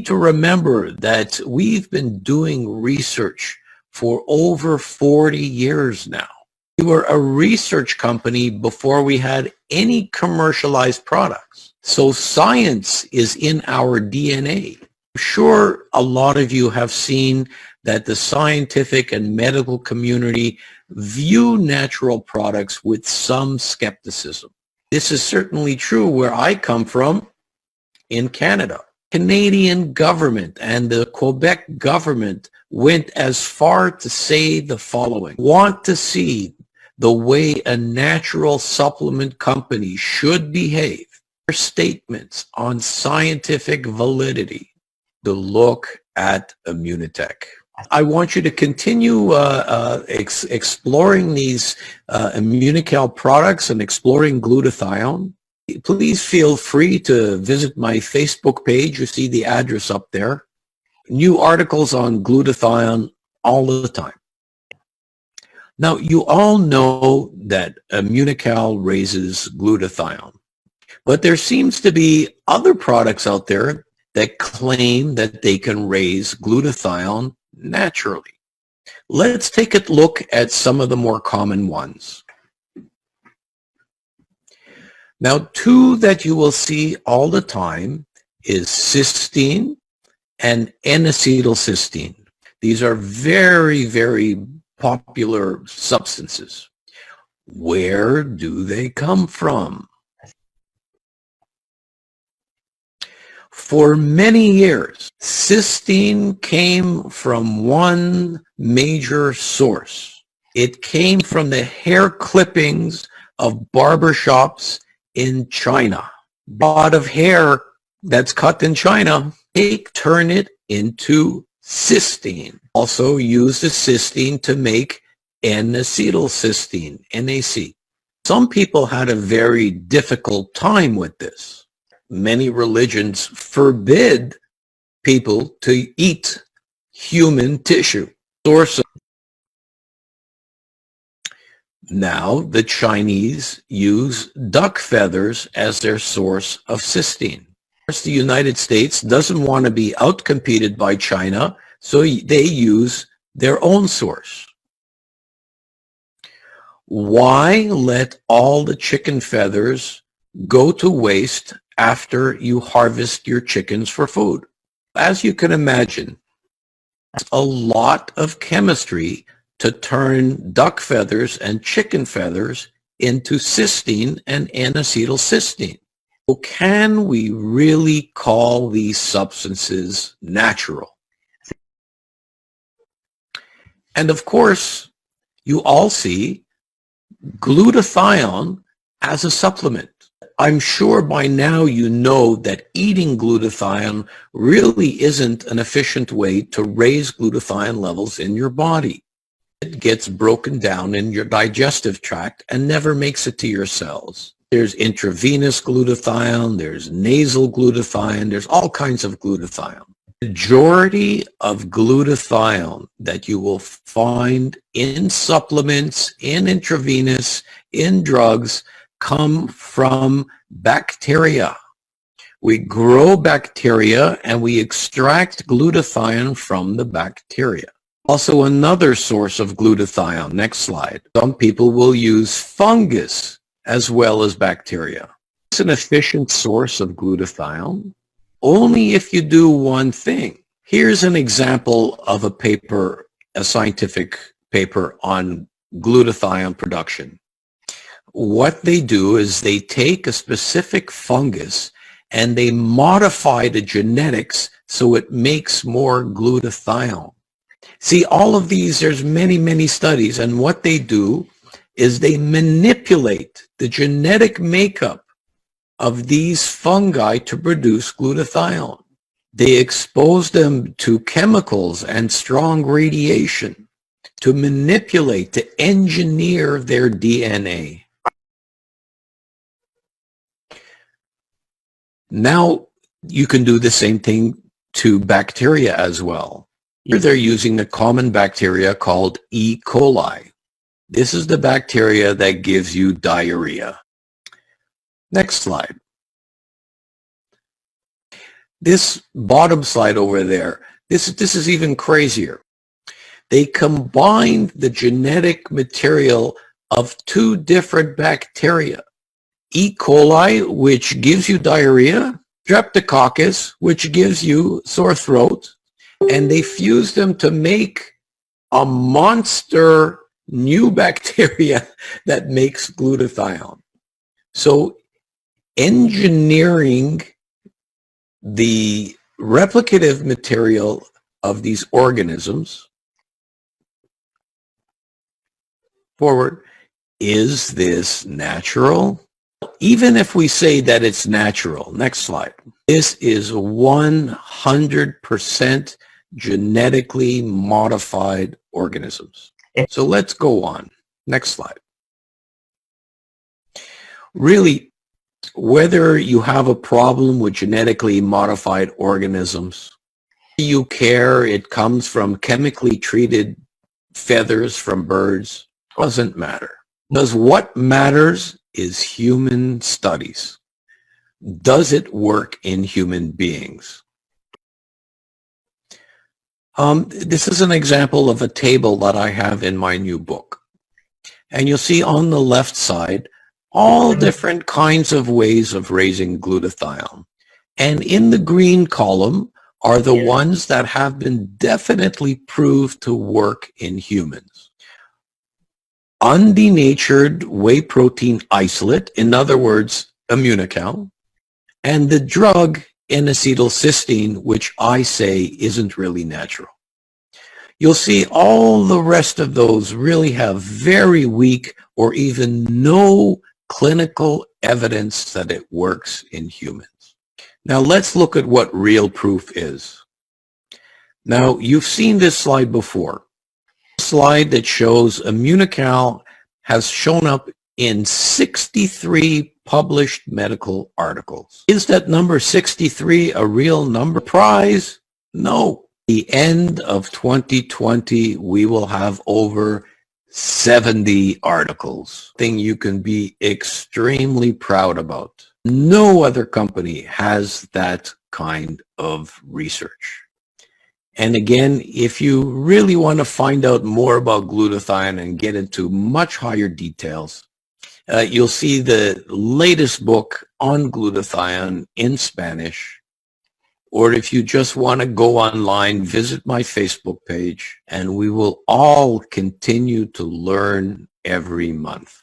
need to remember that we've been doing research for over 40 years now. We were a research company before we had any commercialized products. So science is in our DNA. I'm sure a lot of you have seen that the scientific and medical community view natural products with some skepticism. This is certainly true where I come from in Canada. Canadian government and the Quebec government went as far to say the following: want to see the way a natural supplement company should behave. Their statements on scientific validity to look at Immunotech. I want you to continue exploring these Immunical products and exploring glutathione. Please feel free to visit my Facebook page. You see the address up there. New articles on glutathione all the time. Now, you all know that Immunical raises glutathione, but there seems to be other products out there that claim that they can raise glutathione naturally. Let's take a look at some of the more common ones. Now, two that you will see all the time is cysteine and N-acetylcysteine. These are very, very popular substances. Where do they come from? For many years, cysteine came from one major source. It came from the hair clippings of barbershops in China. A lot of hair that's cut in China, they turn it into cysteine. Also use the cysteine to make N-acetylcysteine, NAC. Some people had a very difficult time with this. Many religions forbid people to eat human tissue. Now the Chinese use duck feathers as their source of cysteine. Of course, the United States doesn't want to be outcompeted by China, so they use their own source. Why let all the chicken feathers go to waste after you harvest your chickens for food? As you can imagine, it's a lot of chemistry to turn duck feathers and chicken feathers into cysteine and N-acetylcysteine. So can we really call these substances natural? And of course, you all see glutathione as a supplement. I'm sure by now you know that eating glutathione really isn't an efficient way to raise glutathione levels in your body. It gets broken down in your digestive tract and never makes it to your cells. There's intravenous glutathione, there's nasal glutathione, there's all kinds of glutathione. The majority of glutathione that you will find in supplements, in intravenous, in drugs, come from bacteria. We grow bacteria and we extract glutathione from the bacteria. Also another source of glutathione, next slide. Some people will use fungus as well as bacteria. It's an efficient source of glutathione only if you do one thing. Here's an example of a paper, a scientific paper on glutathione production. What they do is they take a specific fungus and they modify the genetics so it makes more glutathione. See, all of these, there's many, many studies, and what they do is they manipulate the genetic makeup of these fungi to produce glutathione. They expose them to chemicals and strong radiation to manipulate, to engineer their DNA. Now you can do the same thing to bacteria as well. Here they're using a common bacteria called E. coli. This is the bacteria that gives you diarrhea. Next slide. This bottom slide over there, this is even crazier. They combined the genetic material of two different bacteria. E. coli, which gives you diarrhea, Streptococcus, which gives you sore throat, and they fused them to make a monster new bacteria that makes glutathione. So engineering the replicative material of these organisms forward, is this natural? Even if we say that it's natural, next slide, this is 100% genetically modified organisms. So let's go on. Next slide. Really, whether you have a problem with genetically modified organisms, you care it comes from chemically treated feathers from birds, doesn't matter. Because what matters is human studies. Does it work in human beings? This is an example of a table that I have in my new book. And you'll see on the left side all different kinds of ways of raising glutathione. And in the green column are the ones that have been definitely proved to work in humans. Undenatured whey protein isolate, in other words, Immunical, and the drug N-acetylcysteine, which I say isn't really natural. You'll see all the rest of those really have very weak or even no clinical evidence that it works in humans. Now let's look at what real proof is. Now you've seen this slide before. A slide that shows Immunical has shown up in 63 published medical articles. Is that number 63 a real number? Prize? No. The end of 2020, we will have over 70 articles. Thing you can be extremely proud about. No other company has that kind of research. And again, if you really want to find out more about glutathione and get into much higher details, you'll see the latest book on glutathione in Spanish. Or if you just want to go online, visit my Facebook page, and we will all continue to learn every month.